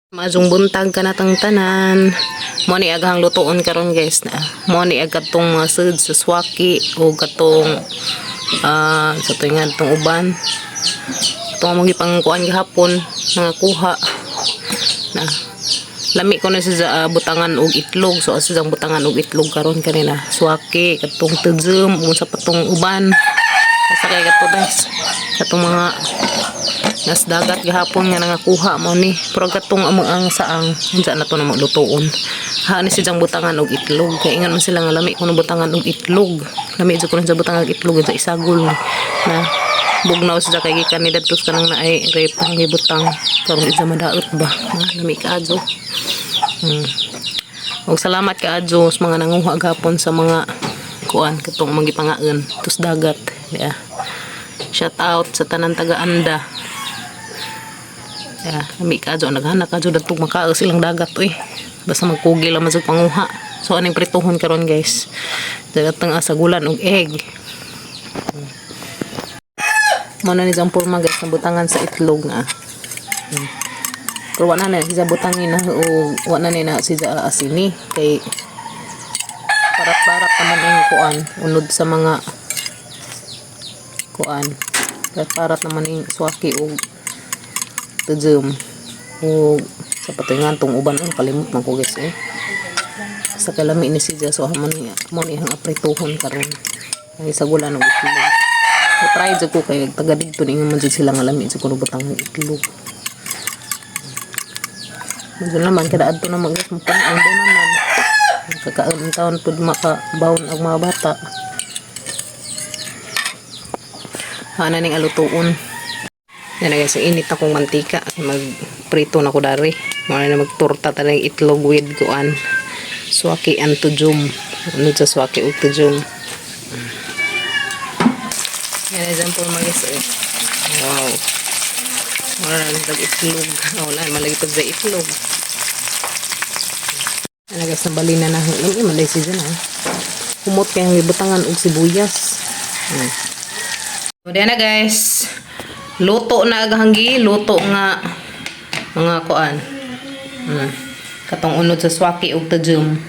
Majong buntag ka natang tanan. Mo ni aghang lutuon karon guys na. Mo ni agatong mga sud sa swaki o katong sa tuingan tong uban. Tong mo gipang kuan gihapon nga kuha na. Lami ko na sa butangan og itlog. So sa butangan og itlog karon kanina. Swaki katong tujum sa patong uban. Sa kay katong mga nas dagat gihapon nga nangakuha mo ni pero katong ang saang unsa na to na maglutoon ha ni silang butangan og itlog kay ingon man sila nga lami kuno butangan og itlog lami jud kuno sa butangan og itlog sa isagol na bugnaw sa kay gikan ni dadtos kanang naay rep ang gibutang karon isa madaot ba lami kaadto og salamat kaadto sa mga nanguha gapon sa mga kuan katong magipangaon tus dagat yeah. Shout out sa tanan taga-anda. Kami kadyo naghanak kadyo datong makao silang dagat basta magkugi lang man sa panguha. So aning prituhon karon guys. Dagatang asagulan og egg. Mo na ni jang porma guys na butangan sa itlog na. Pero wala na siya butangin na o wala na siya asini kay parat-parat naman ang kuan unod sa mga kuan. Parat naman ang swaki o tujum o sa patingan tong uban kalimot man ko guys sa kalami ni siya so mo ni ang aprituhon karon ang isagulan og itlog so try jud ko kay taga didto ni man jud sila nga lami sa kuno butang ng itlog medyo naman kada adto na mag mo ang naman kakaon taon pud makabawon ang mga bata ana ning alutuon. Yan na guys, init akong mantika. Magprito na ko dari. Muna na magturta talang itlog with kuan. Swaki and tujum. Ano sa swaki o tujum. Yan na dyan po mga guys. Wow. Muna na nagtag itlog. Wala, malagitag sa itlog. Yan na guys, nabali na na. Malay siya dyan ha. Humot kayang ibutangan og sibuyas. So, yan na guys. Luto na agahanggi, luto nga mga kuan. Katong unod sa swaki ug tujum.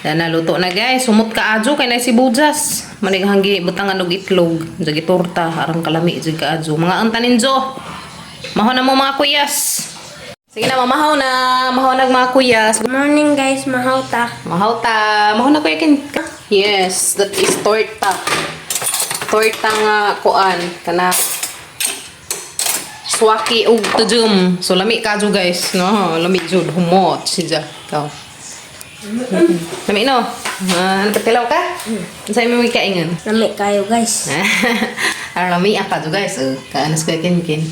Na luto na guys, sumot ka adyo kay na sibuyas. Manigahanggi butangan og itlog, jagi torta arang kalami jud ka adyo. Mga antaninjo. Mahaw na mo mga kuyas. Sige na mamahaw na, mahaw nag mga kuyas. Good morning guys, mahaw ta. Mahaw ta, mahaw na kuya kin. Yes, that is torta. Torta nga kuan kana swaki ug tujum. So lami kadyo guys, no? Lami jud humot siya. Kaw. Lami no. Napatilaw ka? Unsay mo kaingon? Lami kayo guys. Lami apa jud guys. Kaanas ka kin.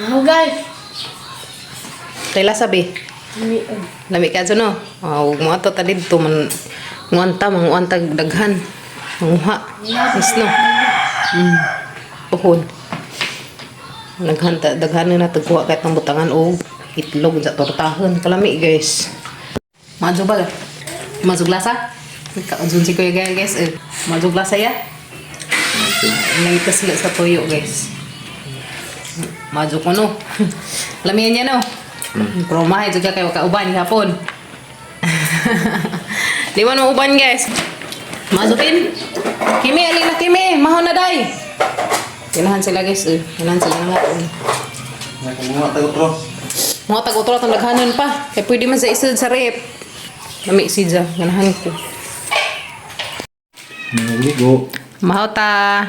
Mahaw guys. Tela sabi. Lami kadyo no. Mo ato ta didto man nguanta daghan. Manguha. Yes no. Pohon. Daghan na tagkuha kahit ng butangan o itlog sa tortahon kalami guys madyo ba madyo glasa kaunsun si kuya guys madyo glasa ya naitas sila sa toyo guys madyo ko no lamihan niya no pero mahay juga kayo kauban hapon liwan mo uban guys madyo kin kimi alina kimi maho na day ganahan sila guys ganahan sila nga mga tag-utro itong naghanon pa kaya pwede man sa isod sa rep lami siya ganahan ko mahaw ta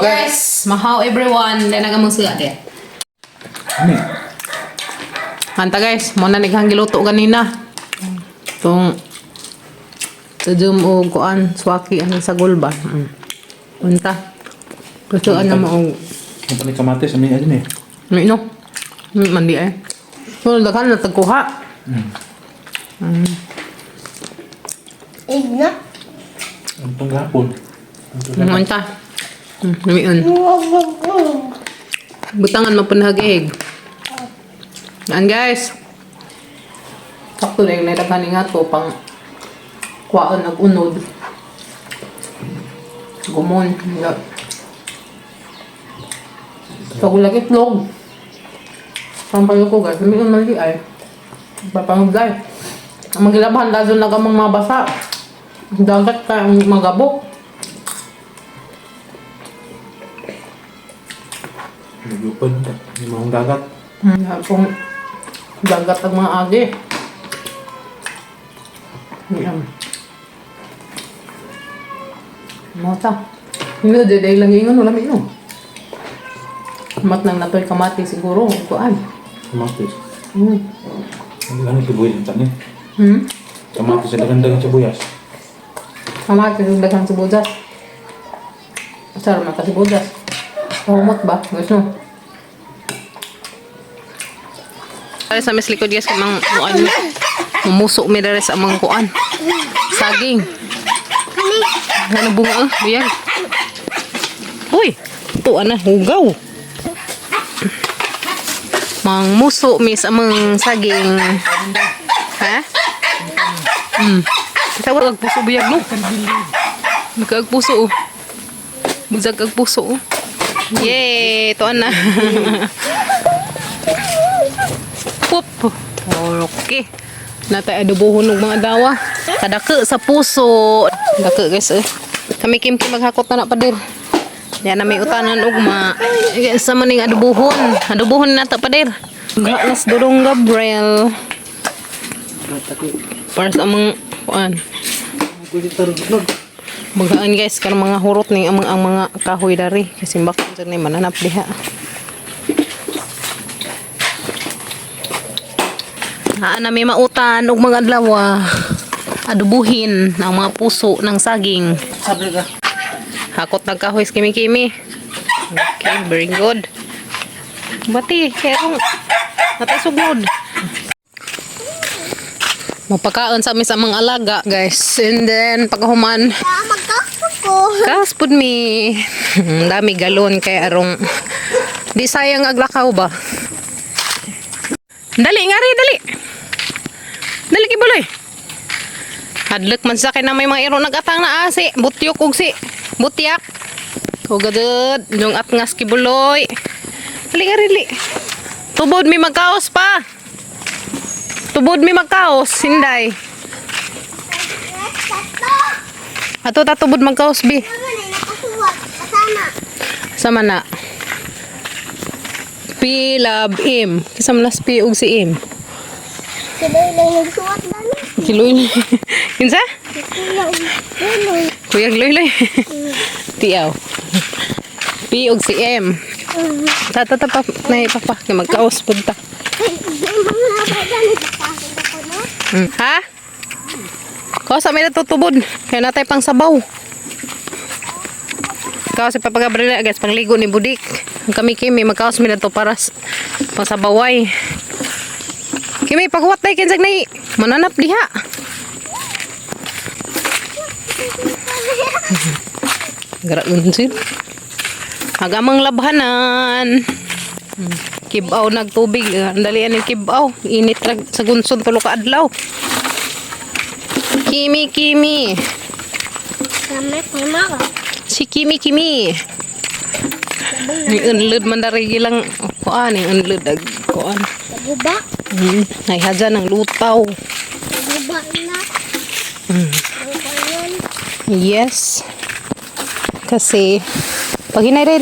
guys mahaw everyone then nagamang sila kaya hanta guys muna naghang giluto ganina itong tujum o kuan swaki ang sa gulba unta gusto na mo ang panik kamatis ami aja nih. May no. Mandi eh. So daghan na tagkuha. Igna. Untong gapon. Munta. Lamion. Butangan mapunhag-egg. Yan guys. Sakto na yung naitakan nga to pang kuhaan ag unod. Gumon. Pag lagi itlog. Pampayo ko guys, may mali ay. Papangugay. Ang magilabahan lazo na kamang mabasa. Dagat ka ang magabok. Nagupad. Yung mga dagat. Kung dagat ang mga agi. Ayan. Mata. Hindi, daday lang ingon, wala may inom. Mat nang natoy kamati siguro. Kuan. Kamatis. Hmm. Hindi lang sibuyas yung tanin. Hmm? Kamatis sa dagan-dagan sibuyas. Kamati yung daghang sibuyas. Sarap na ka sibuyas. Humot ba? Gusto. Para sa mis likod guys, kamang kuan. Mumusok mi dere sa amang kuan. Saging. Ano bunga? Buyag. Uy! Ito ana, hugaw. Mang muso mi sa amang saging. Ha? Kita wag puso buyag no. Magkag puso. Buzag kag puso. Yay! Ito ana. Pop. Okay. Natay adobohon ng mga dawa. Kadake sa puso. Dake guys eh. Kami kimki maghakot na padir. Yan na may utanan ugma. Sa maning adobohon. Adobohon na ta padir. Galas dorong Gabriel. Para sa amang kuan. Magaan guys karang mga hurot ning ang mga kahoy dari kasi bakit ni mananap diha. Na may mautan ug mga adlaw adubuhin ang mga puso ng saging. Sabi ka. Hakot nagkahoy kimi-kimi. Okay, very good. Bati, kerong natay suglod. Mapakaon sa amin sa mga alaga, guys. And then pagkahuman, Magkakot ko. kaspud mi. Dami galon kay arong di sayang aglakaw ba. Dali ngari, dali. Dali kibuloy. Hadlek man sa akin na may mga iro nagatang na asi. Butyok ug si butyak. Kugadod, yung atngas kibuloy. Dali ngari, dali. Tubod mi magkaos pa. Tubod mi magkaos, hinday. Ato ta tubod magkaos bi. Sama na. Pi love im. Kasama na pi ug si im. Kiloy lang yung suwat na no. Kiloy. Kinsa? Kiloy. Kuya Gloy. Tiaw. Pi ug si M. Tata pa na papa kay magkaos pud ta. Ha? Ko sa may natutubod. Kaya natay pang sabaw. Kaos sa papagabrila guys pangligo ni budik. Ang kami kimi magkaos mi nato para pang sabaway. Kimi paghuwat tay kinsag nay mananap diha. Garaun sid. Agamang labhanan. Kibaw nagtubig, andalian ng kibaw. Init rag sa gunsod tulo ka adlaw. Kimi. Kami, mama. Si Kimi. Ni unlud man dari gilang kuan, ni unlud ag kuan. Guba. Ay haja ng lutaw. Guba na. Yes. Kasi pag hinay re.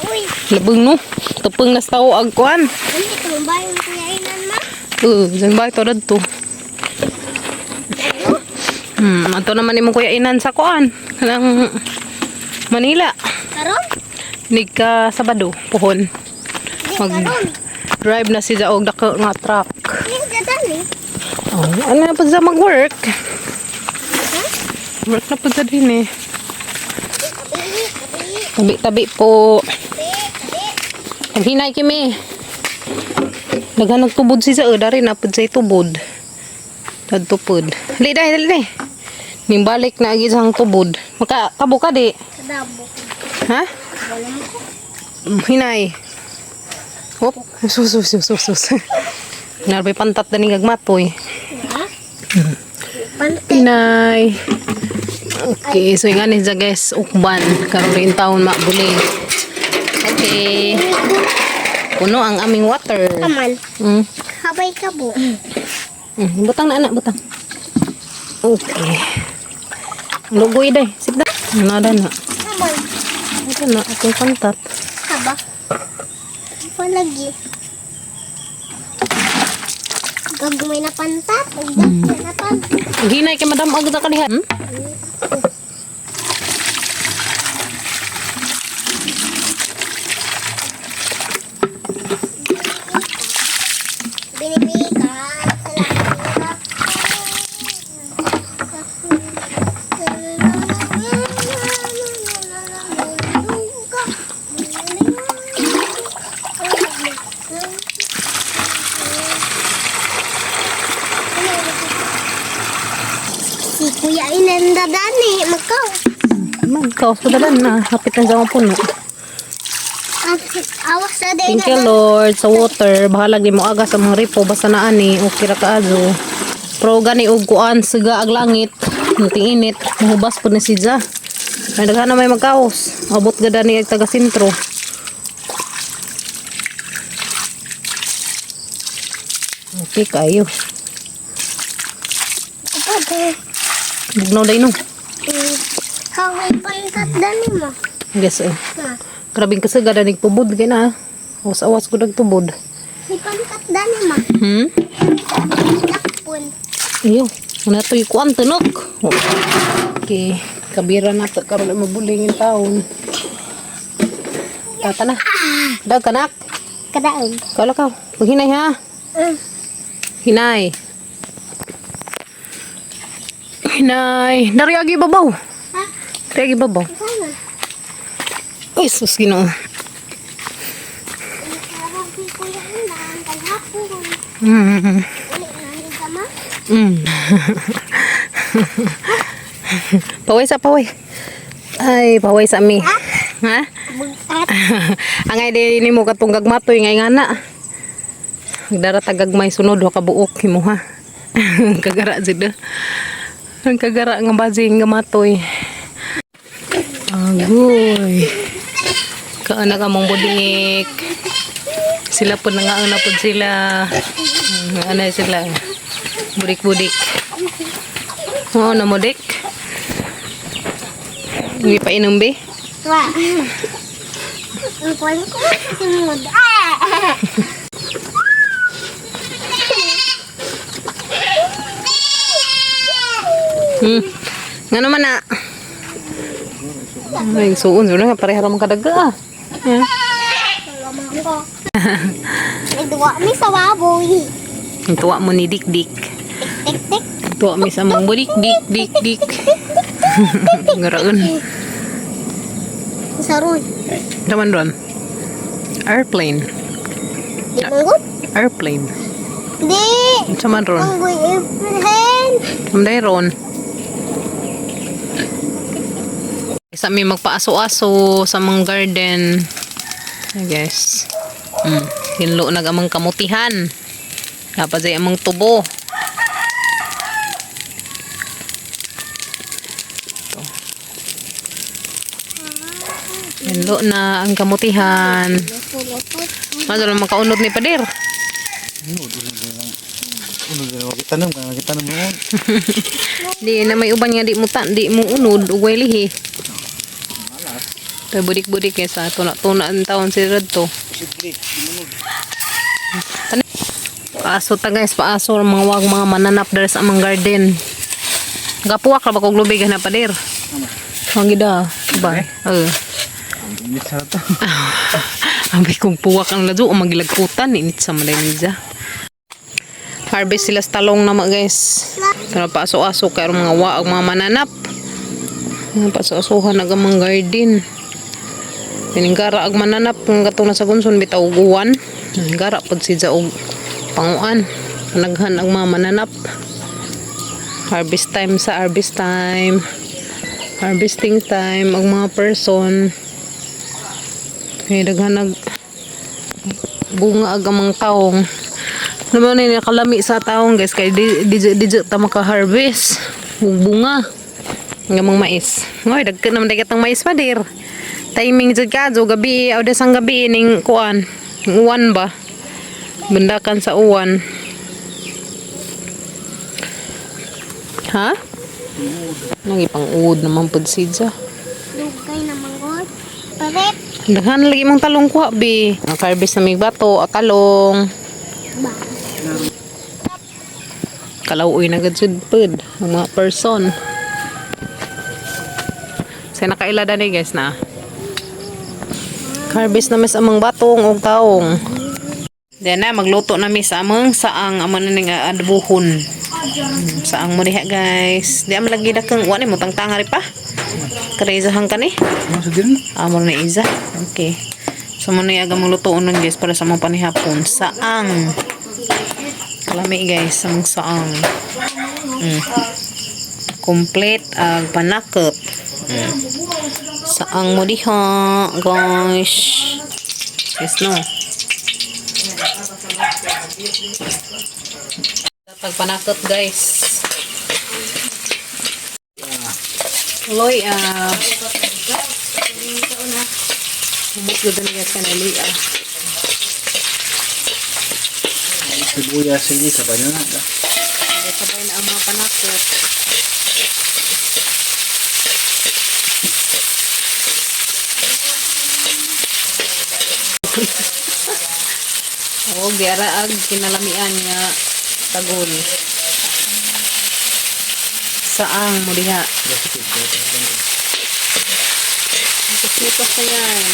Uy. Labong no. Tupeng na sa tao ag kuan. Ano itong bayan kayainan ma? Diyan ba ito dito? Ato naman imong kuya inan sa kuan. Kanang Manila. Karon? Nig ka Sabado, puhon. Di Mag karon. drive na si Jaog dako nga truck. Di gadali. Oh, ano na pa sa mag-work? Work na pa sa din eh. Tabi po. Paghinay kimi. Naghanag tubod si Sao dari na pud say tubod. Tadtupod. Dali dai. Ning balik na agi sang tubod. Maka kabuka di. Kadabo. Ha? Hinay. Hop, sus. Narbay pantat na ni gagmatoy. Ha? Pante. Hinay. Okay, so yung anis guys, ukban. Karoon rin taon mabuling. Okay. Puno ang aming water. Kaman. Mm. Habay ka po. Butang na anak, butang. Okay. Lugoy day. Sip na. Nada na. Kaman. Nada na. Atong pantat. Haba. Apa lagi? Gagawin na pantat. Gagawin na pantat. Hinay kay madam agad ka diha. Hmm? Binibikan. Si Kuya Inanda Dani, magkaw. Man, kaos ko dalan na. Hapit na sa mga puno. Awas na din. Thank you Lord sa water. Bahalag di mo aga sa mga ripo. Basta na ani. Okay ra kaazo. Pero gani og kuan siga ag langit. Nuting init. Mahubas po na siya. Ay daghan na may magkaos. Abot gada ni ag taga sentro. Okay kayo. Bugnaw day no. Kaway pantat Dani mo. Yes eh. Ha. Grabing kasaga danig tubod kay na. Awas-awas ko nagtubod. Si pantat Dani mo. Hmm? Takpon. Iyo, na to ikuan tunok. Okay, kabira na to karon mabulingin taon. Tata na. Dag kanak. Kadaog. Kala ka. Paghinay ha. Hinay. Hinay. Dari agi babaw. Ha? Dari agi babaw. Sana. Ay, sus ginoo. Parang si Kuya Inang kalhapon. Mm. Ulit na ni Gama. Mm. Paway sa paway. Ay, paway sa mi. Ha? Bugat. Angay di nimo katong gagmatoy ngay ngana. Dara tagagmay sunod wa ka buok himo ha. Kagara jud. Ang kagara nga bazing nga matoy. Agoy. Kaana ka mong budik. Sila po nangauna po sila. Ano sila? Budik-budik. Oo, namudik. Hindi pa inom be? Wah. Ang kuwan ko. Simod. Nga naman na. Ay, suon. Suon nga, pareha ramang kadaga. Lamang ko. Nagduwa mi sa baboy. Ang tuwa mo ni Dik-Dik. Tik-tik. Tuwa mi sa mong budik, dik, dik, dik. Ngaraon. Saron. Naman ron. Airplane. Di manggut. Airplane. Di. Saman ron. Manggoy airplane. Samday ron. Sa mi magpaaso-aso sa mga garden. I guess. Hinlo nag amang kamutihan. Dapat ay amang tubo. Hinlo na ang kamutihan. Madalo makaunod ni pader. Kita tanam mo. Di na may uban nga di mo unod ug way lihi. Tay budik-budik kay sa tuna ang taon si Radto. Paaso ta guys, paaso ang mga mananap dere sa amang garden. Gapuwak ra ba kog lubig na pader. Ang gida ba? Ambi kong puwak ang lado o magilagkutan init sa maday niya. Harvest sila sa talong na guys. Pero paaso-aso kay mga waag mga mananap. Paaso-asuhan nagamang garden. Piningara ag mananap kung katong nasa gunson bitaw uguan. Gara pud sidya og panguan. Naghan ang mga mananap. Harvest time sa harvest time. Harvesting time ang mga person. Kaya daghan nag bunga ag amang taong. Naman ni nakalami sa taong guys kay di ta maka-harvest ug bunga ng amang mais. Ngoy dagkan naman dagat ang mais pa dir. Timing jud ka jo gabi o desang gabi ning kuan Yung uwan ba? Bandakan sa uwan. Ha? Lagi pang uod naman pud sidya. Dugay na manggod. Paret. Daghan lagi mong talong kuha bi. Ang harvest na may bato, akalong. Ba. Kalauoy na gud sud pud ang mga person. Sa nakailada ni guys na. Harvest na mis among batong ug taong. Then na magluto na mi sa among saang amo na ning adobohon. Saang mo diha guys. Di am lagi dakeng wani mo tangtanga ri pa. Karezahang kani. Ano sa din? Amo na iza. Okay. So mo na aga mong lutoon nun guys para sa mga panihapon. Saang. Kalami guys sa mong saang. Complete ag panakot. Saang mo diha guys. Yes no. Pagpanakot guys. Loy humot gud ni guys kanali Sibuyas sige sabay na na. sabay na ang mga panakot. Oh, biara ag kinalamian nga tagol. Saang mo diha? Lipas na yan.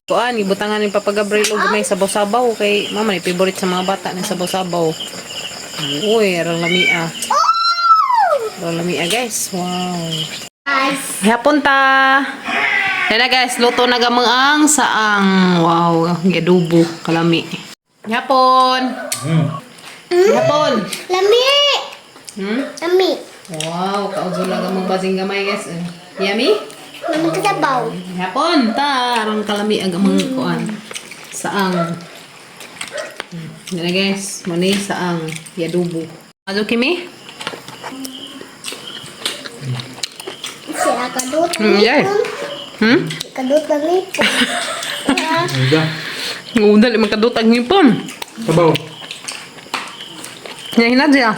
Kuan, ibutangan ni Papa Gabriel og may sabaw-sabaw kay mama ni favorite sa mga bata ni sabaw-sabaw. Uy, ralamia. Ralamia guys. Wow. Hapon ta. Dala guys, luto na gamang ang saang. Wow, gadubo kalami. Hapon. Hapon. Lami. Lami. Wow, kauzula gamang basing gamay guys. Yummy? Lami kasabaw. Hapon ta, arang kalami ang gamang kuan. Saang. Dala guys, mani saang gadubo. Ano kimi? Sira kadut. Yay. Kadut lami. Uda. Ngudal imong kadut ang ngipon. Sabaw. Nya hinad siya.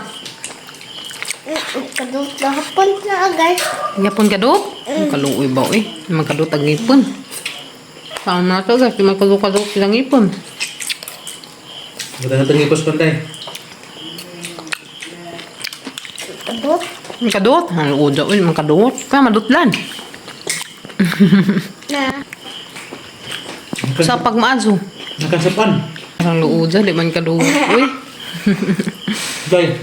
Kadut hapon na guys. Ngipon kadut? Kaluoy ba eh. Imong kadut ang ngipon. Saan na to guys, imong kadut silang ngipon. Buta na tengipos panday. Kadut. Imong kadut? Ang uda oi imong kadut. Kaya madutlan. Na. Sa pagmaazo. Nakasapan. Ang luuda, di man kadut. Uy. Day.